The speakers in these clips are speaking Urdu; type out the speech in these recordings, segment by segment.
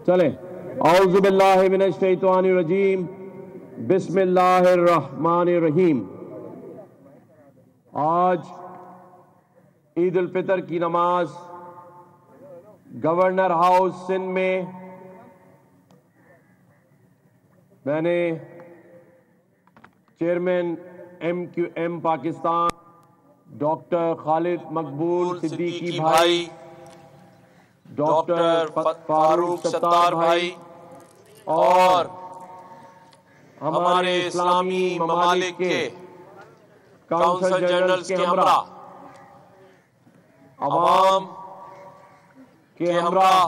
چلیں اعوذ باللہ من الشیطان الرجیم بسم اللہ الرحمن الرحیم۔ آج عید الفطر کی نماز گورنر ہاؤس سندھ میں نے چیئرمین MQM پاکستان ڈاکٹر خالد مقبول صدیقی بھائی، ڈاکٹر فاروق ستار بھائی اور ہمارے اسلامی ممالک کے کونسل جنرلز کے ہمراہ، عوام کے ہمراہ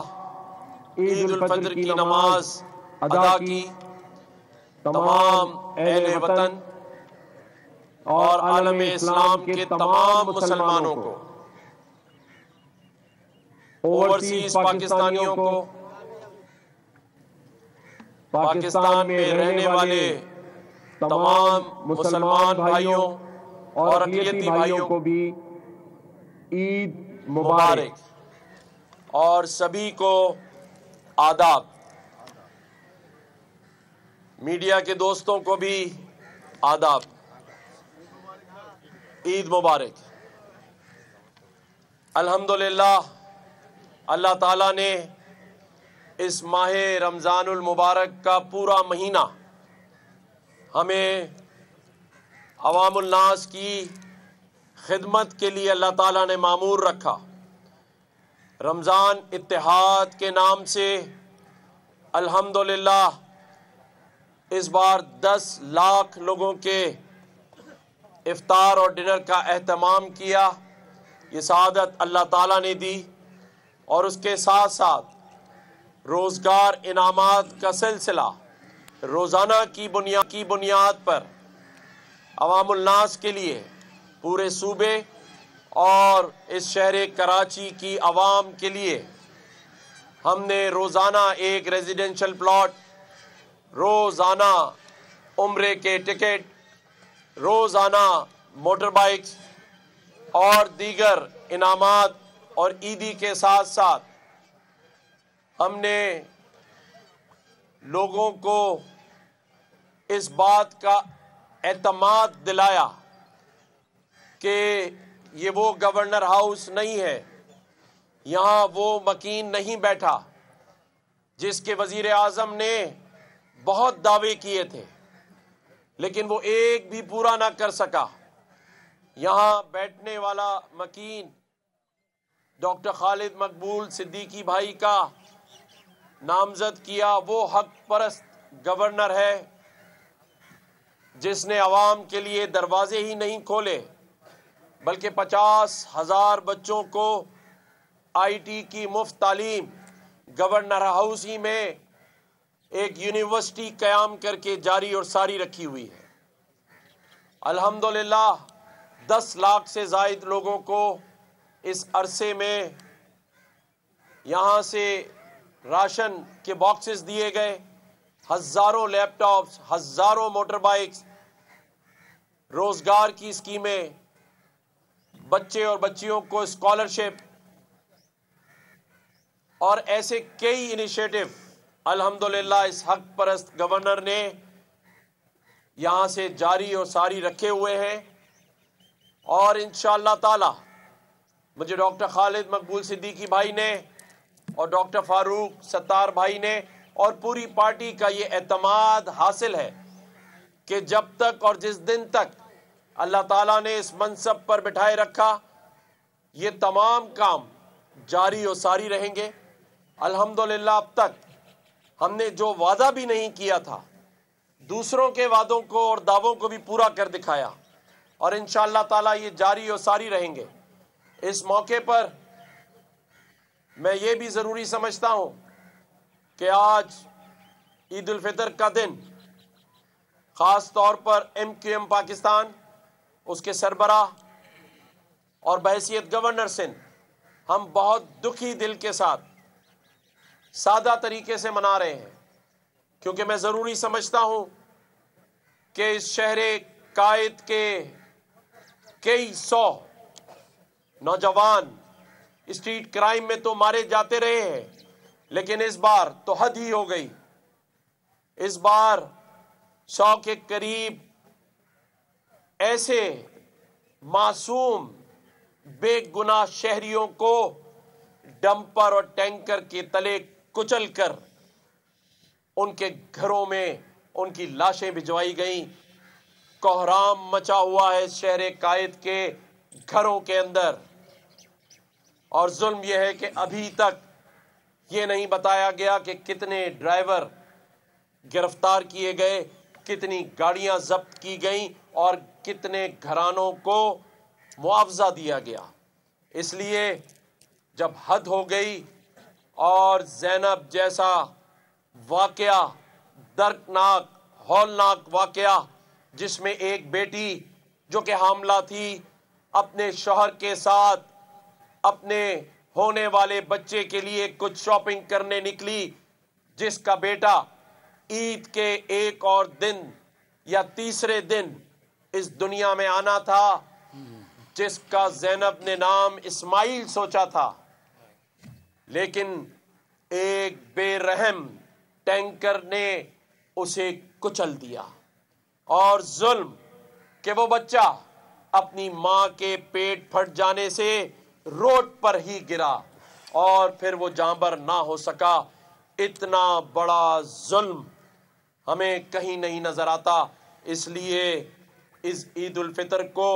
عید الفطر کی نماز ادا کی۔ تمام اہل وطن اور عالم اسلام کے تمام مسلمانوں کو، اوورسیز پاکستانیوں کو، پاکستان میں رہنے والے تمام مسلمان بھائیوں اور اقلیتی بھائیوں کو بھی عید مبارک، اور سبھی کو آداب۔ میڈیا کے دوستوں کو بھی آداب، عید مبارک۔ الحمدللہ اللہ تعالیٰ نے اس ماہ رمضان المبارک کا پورا مہینہ ہمیں عوام الناس کی خدمت کے لیے اللہ تعالیٰ نے معمور رکھا۔ رمضان اتحاد کے نام سے الحمدللہ اس بار 10 لاکھ لوگوں کے افطار اور ڈنر کا اہتمام کیا۔ یہ سعادت اللہ تعالیٰ نے دی، اور اس کے ساتھ ساتھ روزگار انعامات کا سلسلہ روزانہ کی بنیاد پر عوام الناس کے لیے پورے صوبے اور اس شہر کراچی کی عوام کے لیے ہم نے روزانہ ایک ریزیڈنشل پلاٹ، روزانہ عمرے کے ٹکٹ، روزانہ موٹر بائکس اور دیگر انعامات، اور عیدی کے ساتھ ساتھ ہم نے لوگوں کو اس بات کا اعتماد دلایا کہ یہ وہ گورنر ہاؤس نہیں ہے، یہاں وہ مکین نہیں بیٹھا جس کے وزیر اعظم نے بہت دعوے کیے تھے لیکن وہ ایک بھی پورا نہ کر سکا۔ یہاں بیٹھنے والا مکین ڈاکٹر خالد مقبول صدیقی بھائی کا نامزد کیا وہ حق پرست گورنر ہے جس نے عوام کے لیے دروازے ہی نہیں کھولے بلکہ 50,000 بچوں کو IT کی مفت تعلیم گورنر ہاؤس ہی میں ایک یونیورسٹی قیام کر کے جاری اور ساری رکھی ہوئی ہے۔ الحمدللہ 10 لاکھ سے زائد لوگوں کو اس عرصے میں یہاں سے راشن کے باکسز دیے گئے، ہزاروں لیپ ٹاپس، ہزاروں موٹر بائکس، روزگار کی اسکیمیں، بچے اور بچیوں کو اسکالرشپ اور ایسے کئی انیشیٹو الحمدللہ اس حق پرست گورنر نے یہاں سے جاری اور ساری رکھے ہوئے ہیں۔ اور انشاءاللہ تعالی مجھے ڈاکٹر خالد مقبول صدیقی بھائی نے اور ڈاکٹر فاروق ستار بھائی نے اور پوری پارٹی کا یہ اعتماد حاصل ہے کہ جب تک اور جس دن تک اللہ تعالیٰ نے اس منصب پر بٹھائے رکھا یہ تمام کام جاری اور ساری رہیں گے۔ الحمدللہ اب تک ہم نے جو وعدہ بھی نہیں کیا تھا دوسروں کے وعدوں کو اور دعووں کو بھی پورا کر دکھایا، اور انشاءاللہ تعالیٰ یہ جاری اور ساری رہیں گے۔ اس موقع پر میں یہ بھی ضروری سمجھتا ہوں کہ آج عید الفطر کا دن خاص طور پر MQM پاکستان، اس کے سربراہ اور بحیثیت گورنر سندھ ہم بہت دکھی دل کے ساتھ سادہ طریقے سے منا رہے ہیں، کیونکہ میں ضروری سمجھتا ہوں کہ اس شہر قائد کے کئی سو نوجوان اسٹریٹ کرائم میں تو مارے جاتے رہے ہیں، لیکن اس بار تو حد ہی ہو گئی. اس بار 100 کے قریب ایسے معصوم بے گناہ شہریوں کو ڈمپر اور ٹینکر کے تلے کچل کر ان کے گھروں میں ان کی لاشیں بھجوائی گئیں. کوہرام مچا ہوا ہے شہر قائد کے گھروں کے اندر. اور ظلم یہ ہے کہ ابھی تک یہ نہیں بتایا گیا کہ کتنے ڈرائیور گرفتار کیے گئے، کتنی گاڑیاں ضبط کی گئیں اور کتنے گھرانوں کو معاوضہ دیا گیا. اس لیے جب حد ہو گئی اور زینب جیسا واقعہ، دردناک ہولناک واقعہ، جس میں ایک بیٹی جو کہ حاملہ تھی اپنے شوہر کے ساتھ اپنے ہونے والے بچے کے لیے کچھ شاپنگ کرنے نکلی، جس کا بیٹا عید کے ایک اور دن یا تیسرے دن اس دنیا میں آنا تھا، جس کا زینب نے نام اسماعیل سوچا تھا، لیکن ایک بے رحم ٹینکر نے اسے کچل دیا. اور ظلم کہ وہ بچہ اپنی ماں کے پیٹ پھٹ جانے سے روڈ پر ہی گرا اور پھر وہ جانبر نہ ہو سکا. اتنا بڑا ظلم ہمیں کہیں نہیں نظر آتا. اس لیے اس عید الفطر کو،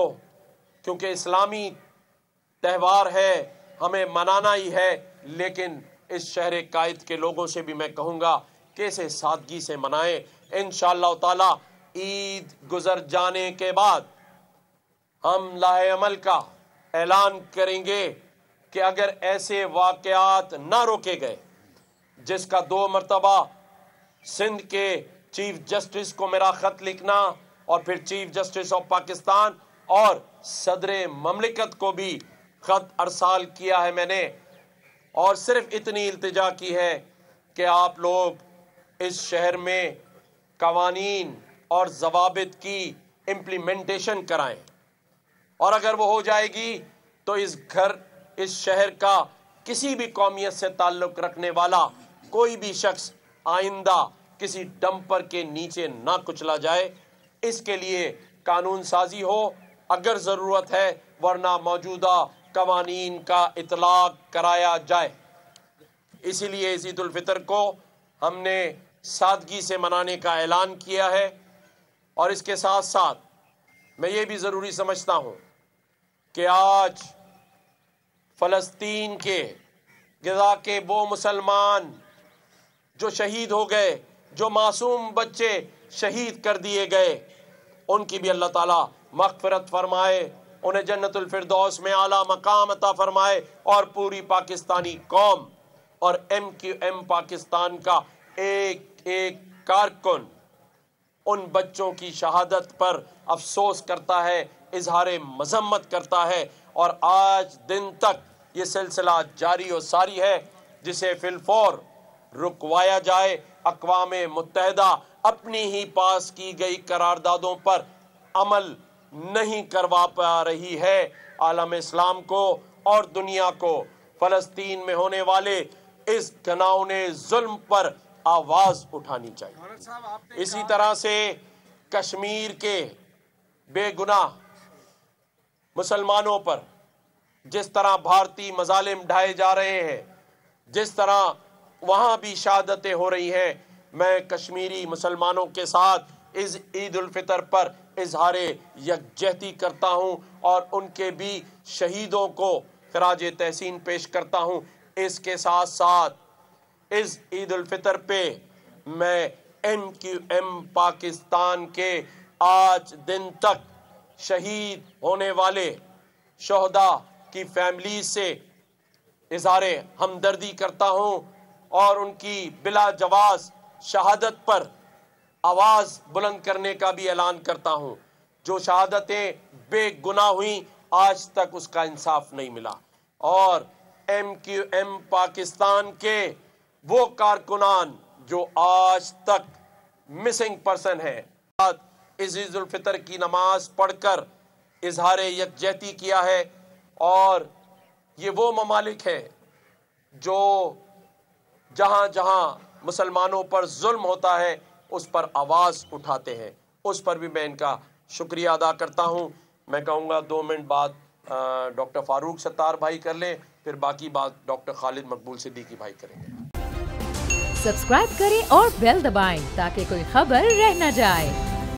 کیونکہ اسلامی تہوار ہے، ہمیں منانا ہی ہے، لیکن اس شہر قائد کے لوگوں سے بھی میں کہوں گا کہ اسے سادگی سے منائیں. انشاءاللہ تعالی عید گزر جانے کے بعد ہم لاہ عمل کا اعلان کریں گے کہ اگر ایسے واقعات نہ روکے گئے، جس کا 2 مرتبہ سندھ کے چیف جسٹس کو میرا خط لکھنا اور پھر چیف جسٹس آف پاکستان اور صدر مملکت کو بھی خط ارسال کیا ہے میں نے، اور صرف اتنی التجا کی ہے کہ آپ لوگ اس شہر میں قوانین اور ضوابط کی امپلیمنٹیشن کرائیں. اور اگر وہ ہو جائے گی تو اس شہر کا کسی بھی قومیت سے تعلق رکھنے والا کوئی بھی شخص آئندہ کسی ڈمپر کے نیچے نہ کچلا جائے. اس کے لیے قانون سازی ہو اگر ضرورت ہے، ورنہ موجودہ قوانین کا اطلاق کرایا جائے. اسی لیے اس عید الفطر کو ہم نے سادگی سے منانے کا اعلان کیا ہے. اور اس کے ساتھ ساتھ میں یہ بھی ضروری سمجھتا ہوں کہ آج فلسطین کے غزہ کے وہ مسلمان جو شہید ہو گئے، جو معصوم بچے شہید کر دیے گئے، ان کی بھی اللہ تعالیٰ مغفرت فرمائے، انہیں جنت الفردوس میں اعلیٰ مقام عطا فرمائے، اور پوری پاکستانی قوم اور MQM پاکستان کا ایک ایک کارکن ان بچوں کی شہادت پر افسوس کرتا ہے، اظہار مذمت کرتا ہے، اور آج دن تک یہ سلسلہ جاری و ساری ہے، جسے فی الفور رکوایا جائے. اقوام متحدہ اپنی ہی پاس کی گئی قراردادوں پر عمل نہیں کروا پا رہی ہے. عالم اسلام کو اور دنیا کو فلسطین میں ہونے والے اس گھناؤنے ظلم پر آواز اٹھانی چاہیے. اسی طرح سے کشمیر کے بے گناہ مسلمانوں پر جس طرح بھارتی مظالم ڈھائے جا رہے ہیں، جس طرح وہاں بھی شہادتیں ہو رہی ہیں، میں کشمیری مسلمانوں کے ساتھ اس عید الفطر پر اظہار یکجہتی کرتا ہوں اور ان کے بھی شہیدوں کو خراج تحسین پیش کرتا ہوں. اس کے ساتھ ساتھ اس عید الفطر پہ میں MQM پاکستان کے آج دن تک شہید ہونے والے شہداء کی فیملی سے اظہار ہمدردی کرتا ہوں اور ان کی بلا جواز شہادت پر آواز بلند کرنے کا بھی اعلان کرتا ہوں. جو شہادتیں بے گناہ ہوئیں آج تک اس کا انصاف نہیں ملا، اور MQM پاکستان کے وہ کارکنان جو آج تک مسنگ پرسن ہیں، اس عید الفطر کی نماز پڑھ کر اظہار یکجہتی کیا ہے. اور یہ وہ ممالک ہیں جو جہاں جہاں مسلمانوں پر ظلم ہوتا ہے اس پر آواز اٹھاتے ہیں، اس پر بھی میں ان کا شکریہ ادا کرتا ہوں۔ میں کہوں گا 2 منٹ بعد ڈاکٹر فاروق ستار بھائی کر لیں، پھر باقی بات ڈاکٹر خالد مقبول صدیقی بھائی کریں گے۔ سبسکرائب کریں اور بیل دبائیں تاکہ کوئی خبر رہ نہ جائے۔